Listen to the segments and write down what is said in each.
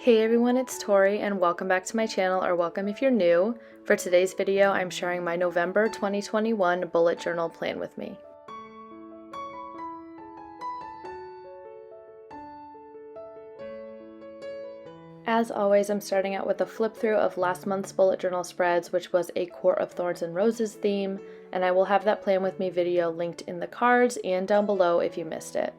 Hey everyone, it's Tori and welcome back to my channel, or welcome if you're new. For today's video, I'm sharing my November 2021 bullet journal plan with me. As always, I'm starting out with a flip through of last month's bullet journal spreads, which was a Court of Thorns and Roses theme, and I will have that plan with me video linked in the cards and down below if you missed it.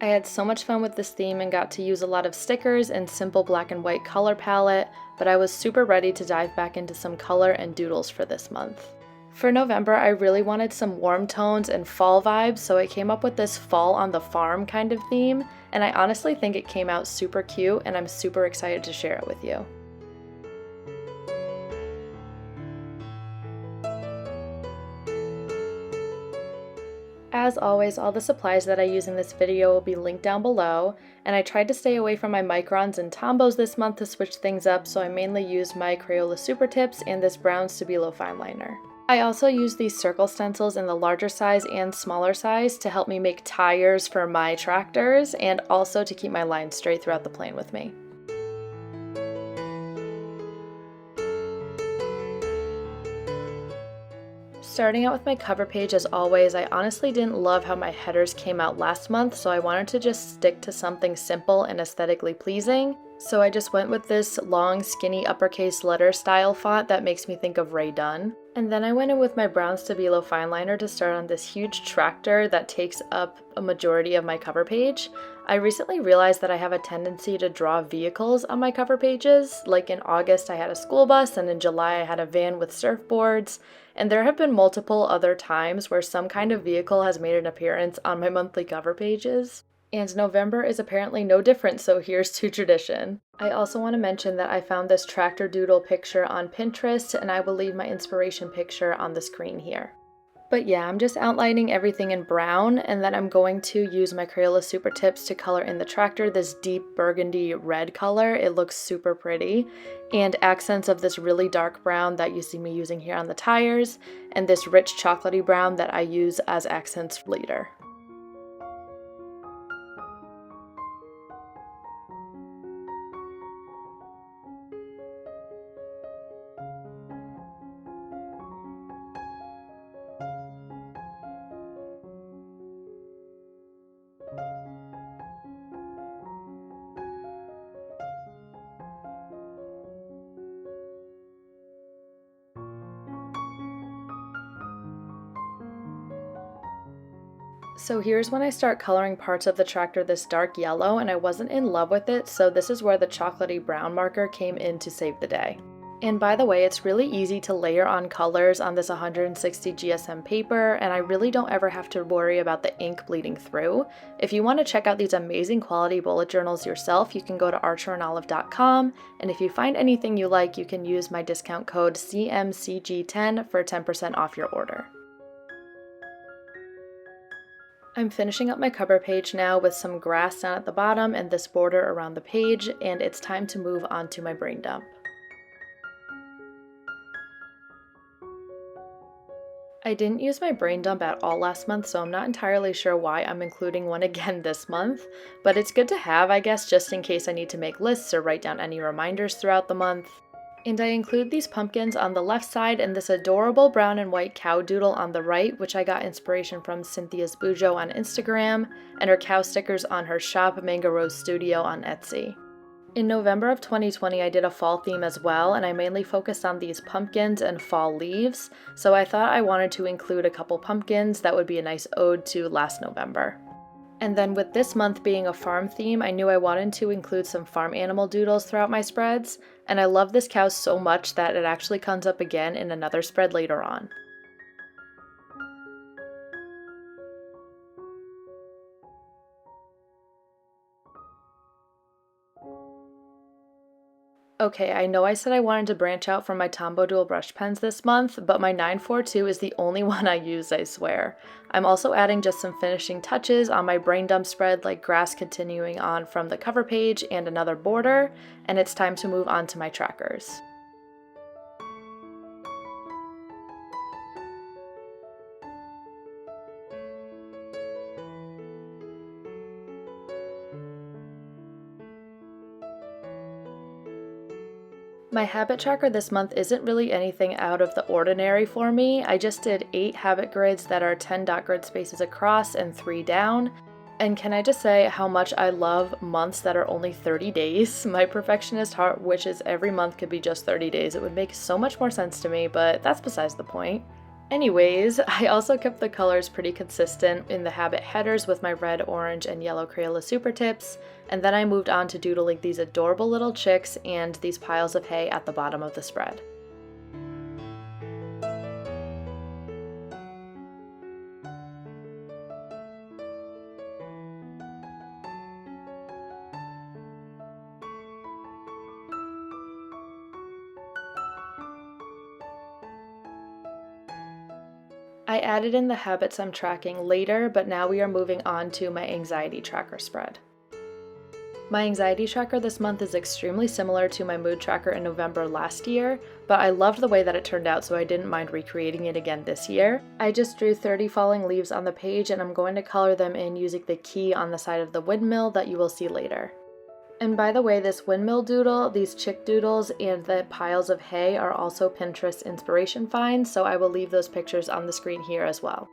I had so much fun with this theme and got to use a lot of stickers and simple black and white color palette, but I was super ready to dive back into some color and doodles for this month. For November, I really wanted some warm tones and fall vibes, so I came up with this fall on the farm kind of theme, and I honestly think it came out super cute and I'm super excited to share it with you. As always, all the supplies that I use in this video will be linked down below, and I tried to stay away from my microns and tombows this month to switch things up, so I mainly used my Crayola Super Tips and this brown Stabilo fine liner. I also used these circle stencils in the larger size and smaller size to help me make tires for my tractors and also to keep my lines straight throughout the plan with me. Starting out with my cover page, as always, I honestly didn't love how my headers came out last month, so I wanted to just stick to something simple and aesthetically pleasing. So I just went with this long, skinny uppercase letter style font that makes me think of Ray Dunn. And then I went in with my brown Stabilo fine liner to start on this huge tractor that takes up a majority of my cover page. I recently realized that I have a tendency to draw vehicles on my cover pages. Like in August I had a school bus, and in July I had a van with surfboards, and there have been multiple other times where some kind of vehicle has made an appearance on my monthly cover pages. And November is apparently no different, so here's to tradition. I also want to mention that I found this tractor doodle picture on Pinterest, and I will leave my inspiration picture on the screen here. But yeah, I'm just outlining everything in brown, and then I'm going to use my Crayola Super Tips to color in the tractor this deep burgundy red color. It looks super pretty, and accents of this really dark brown that you see me using here on the tires, and this rich chocolatey brown that I use as accents later. So here's when I start coloring parts of the tractor this dark yellow, and I wasn't in love with it, so this is where the chocolatey brown marker came in to save the day. And by the way, it's really easy to layer on colors on this 160 GSM paper, and I really don't ever have to worry about the ink bleeding through. If you want to check out these amazing quality bullet journals yourself, you can go to archerandolive.com, and if you find anything you like, you can use my discount code CMCG10 for 10% off your order. I'm finishing up my cover page now with some grass down at the bottom and this border around the page, and it's time to move on to my brain dump. I didn't use my brain dump at all last month, so I'm not entirely sure why I'm including one again this month, but it's good to have, I guess, just in case I need to make lists or write down any reminders throughout the month. And I include these pumpkins on the left side and this adorable brown and white cow doodle on the right, which I got inspiration from Cynthia's Bujo on Instagram, and her cow stickers on her shop Mango Rose Studio on Etsy. In November of 2020, I did a fall theme as well, and I mainly focused on these pumpkins and fall leaves, so I thought I wanted to include a couple pumpkins that would be a nice ode to last November. And then with this month being a farm theme, I knew I wanted to include some farm animal doodles throughout my spreads, and I love this cow so much that it actually comes up again in another spread later on. Okay, I know I said I wanted to branch out from my Tombow dual brush pens this month, but my 942 is the only one I use, I swear. I'm also adding just some finishing touches on my brain dump spread, like grass continuing on from the cover page and another border, and it's time to move on to my trackers. My habit tracker this month isn't really anything out of the ordinary for me. I just did 8 habit grids that are 10 dot grid spaces across and 3 down. And can I just say how much I love months that are only 30 days? My perfectionist heart wishes every month could be just 30 days. It would make so much more sense to me, but that's besides the point. Anyways, I also kept the colors pretty consistent in the habit headers with my red, orange, and yellow Crayola super tips, and then I moved on to doodling these adorable little chicks and these piles of hay at the bottom of the spread. I added in the habits I'm tracking later, but now we are moving on to my anxiety tracker spread. My anxiety tracker this month is extremely similar to my mood tracker in November last year, but I loved the way that it turned out, so I didn't mind recreating it again this year. I just drew 30 falling leaves on the page, and I'm going to color them in using the key on the side of the windmill that you will see later. And by the way, this windmill doodle, these chick doodles, and the piles of hay are also Pinterest inspiration finds, so I will leave those pictures on the screen here as well.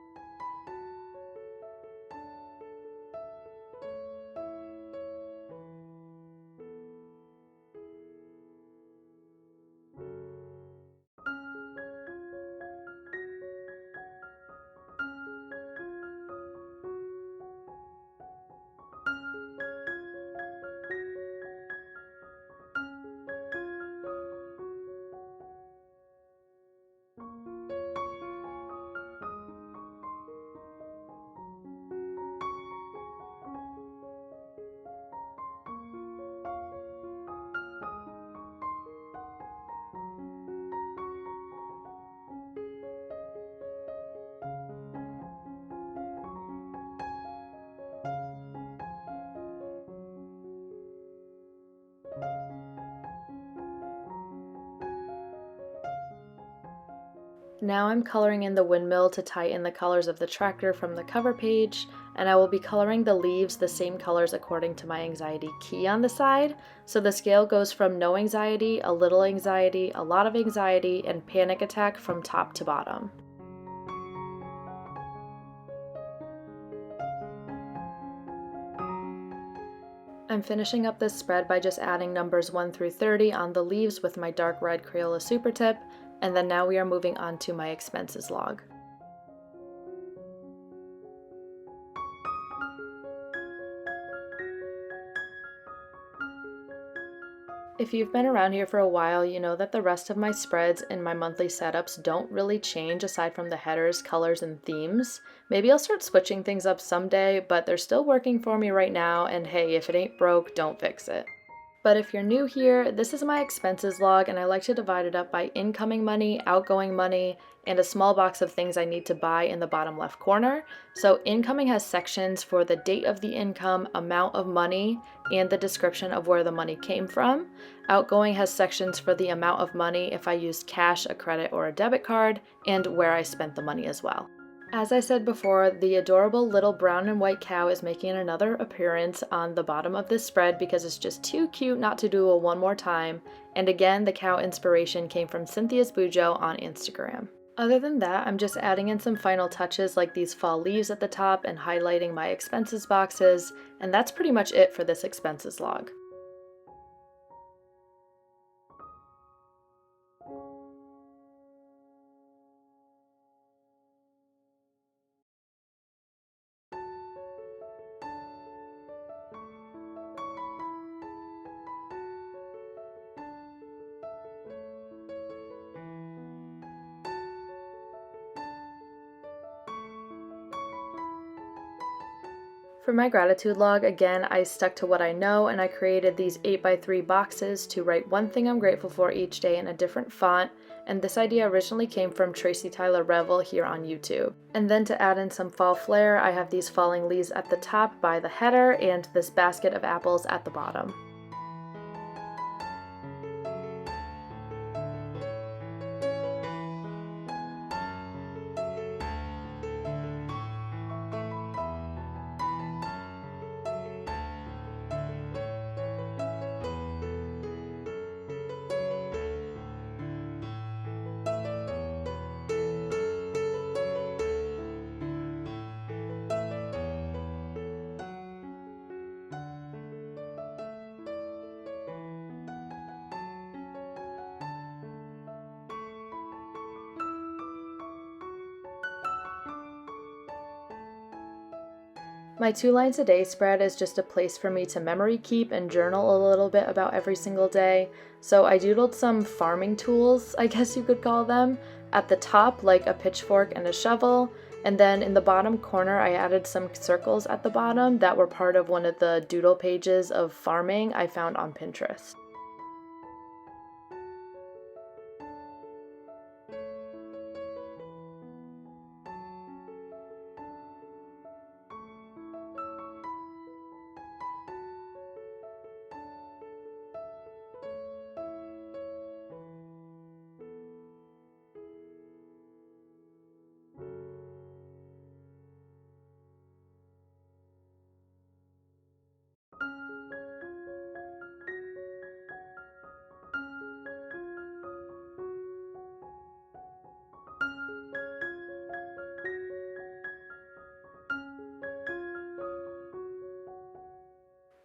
Now I'm coloring in the windmill to tie in the colors of the tractor from the cover page, and I will be coloring the leaves the same colors according to my anxiety key on the side. So the scale goes from no anxiety, a little anxiety, a lot of anxiety, and panic attack from top to bottom. I'm finishing up this spread by just adding numbers 1 through 30 on the leaves with my dark red Crayola super tip, and then now we are moving on to my expenses log. If you've been around here for a while, you know that the rest of my spreads in my monthly setups don't really change aside from the headers, colors, and themes. Maybe I'll start switching things up someday, but they're still working for me right now, and hey, if it ain't broke, don't fix it. But if you're new here, this is my expenses log, and I like to divide it up by incoming money, outgoing money, and a small box of things I need to buy in the bottom left corner. So incoming has sections for the date of the income, amount of money, and the description of where the money came from. Outgoing has sections for the amount of money if I used cash, a credit, or a debit card, and where I spent the money as well. As I said before, the adorable little brown and white cow is making another appearance on the bottom of this spread because it's just too cute not to do a one more time. And again, the cow inspiration came from Cynthia's Bujo on Instagram. Other than that, I'm just adding in some final touches like these fall leaves at the top and highlighting my expenses boxes, and that's pretty much it for this expenses log. For my gratitude log, again, I stuck to what I know and I created these 8x3 boxes to write one thing I'm grateful for each day in a different font, and this idea originally came from Tracy Tyler Revel here on YouTube. And then to add in some fall flair, I have these falling leaves at the top by the header and this basket of apples at the bottom. My 2 lines a day spread is just a place for me to memory keep and journal a little bit about every single day. So I doodled some farming tools, I guess you could call them, at the top, like a pitchfork and a shovel. And then in the bottom corner, I added some circles at the bottom that were part of one of the doodle pages of farming I found on Pinterest.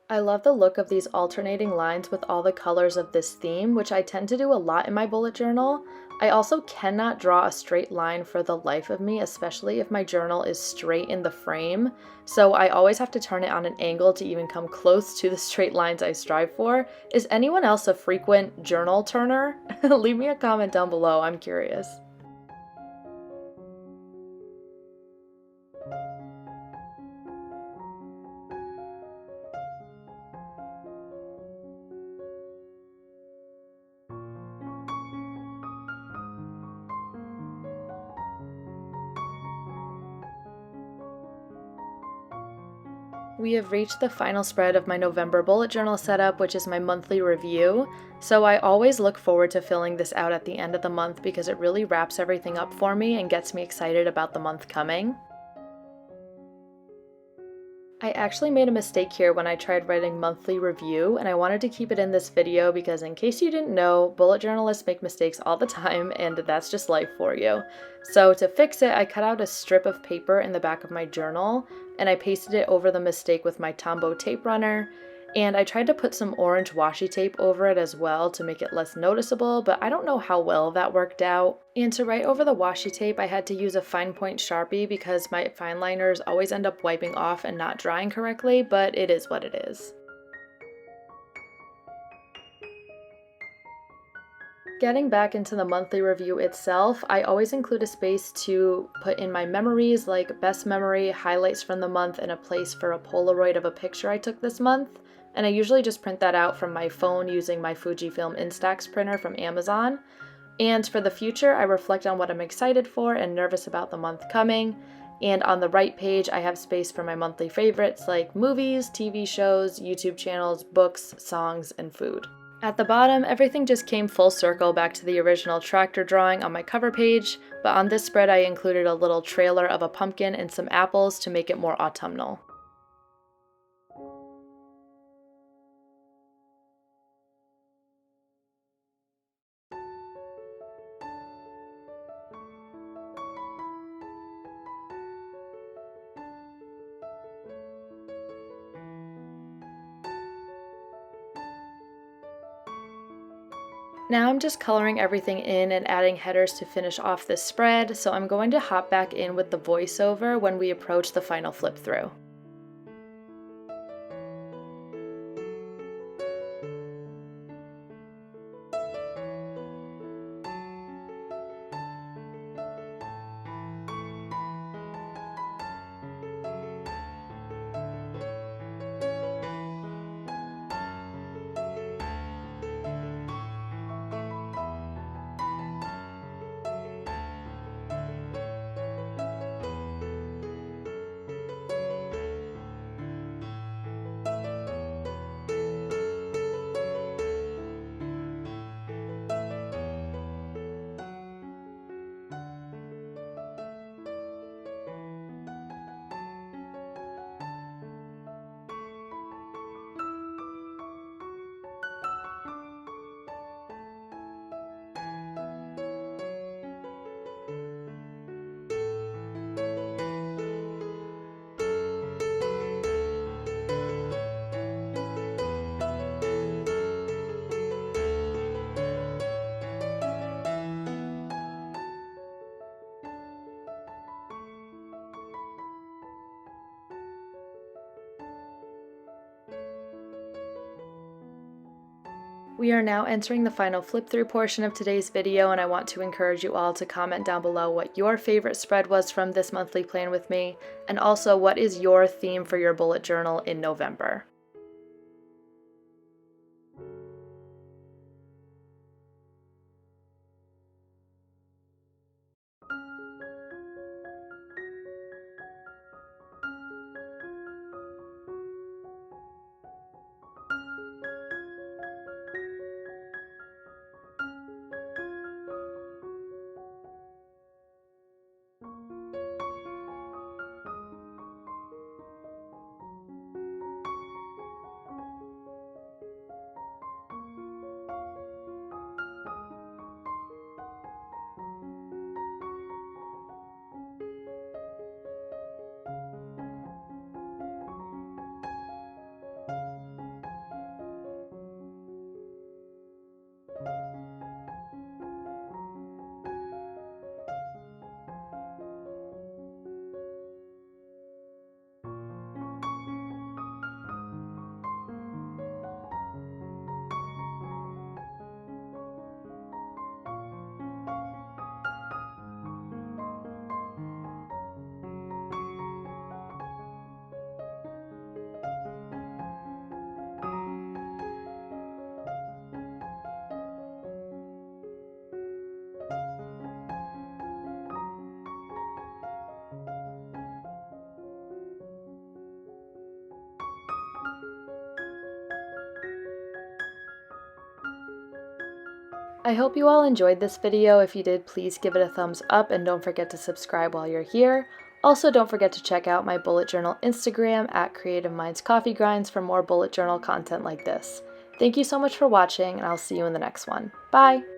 I love the look of these alternating lines with all the colors of this theme, which I tend to do a lot in my bullet journal. I also cannot draw a straight line for the life of me, especially if my journal is straight in the frame, so I always have to turn it on an angle to even come close to the straight lines I strive for. Is anyone else a frequent journal turner? Leave me a comment down below, I'm curious. We have reached the final spread of my November bullet journal setup, which is my monthly review. So I always look forward to filling this out at the end of the month because it really wraps everything up for me and gets me excited about the month coming. I actually made a mistake here when I tried writing monthly review, and I wanted to keep it in this video because in case you didn't know, bullet journalists make mistakes all the time and that's just life for you. So to fix it, I cut out a strip of paper in the back of my journal and I pasted it over the mistake with my Tombow tape runner. And I tried to put some orange washi tape over it as well to make it less noticeable, but I don't know how well that worked out. And to write over the washi tape, I had to use a fine point Sharpie because my fine liners always end up wiping off and not drying correctly, but it is what it is. Getting back into the monthly review itself, I always include a space to put in my memories, like best memory, highlights from the month, and a place for a Polaroid of a picture I took this month. And I usually just print that out from my phone using my Fujifilm Instax printer from Amazon. And for the future, I reflect on what I'm excited for and nervous about the month coming. And on the right page, I have space for my monthly favorites like movies, TV shows, YouTube channels, books, songs, and food. At the bottom, everything just came full circle back to the original tractor drawing on my cover page, but on this spread I included a little trailer of a pumpkin and some apples to make it more autumnal. Now I'm just coloring everything in and adding headers to finish off this spread, so I'm going to hop back in with the voiceover when we approach the final flip through. We are now entering the final flip through portion of today's video, and I want to encourage you all to comment down below what your favorite spread was from this monthly plan with me, and also what is your theme for your bullet journal in November. I hope you all enjoyed this video. If you did, please give it a thumbs up and don't forget to subscribe while you're here. Also, don't forget to check out my bullet journal Instagram at Creative Minds Coffee Grinds for more bullet journal content like this. Thank you so much for watching, and I'll see you in the next one. Bye!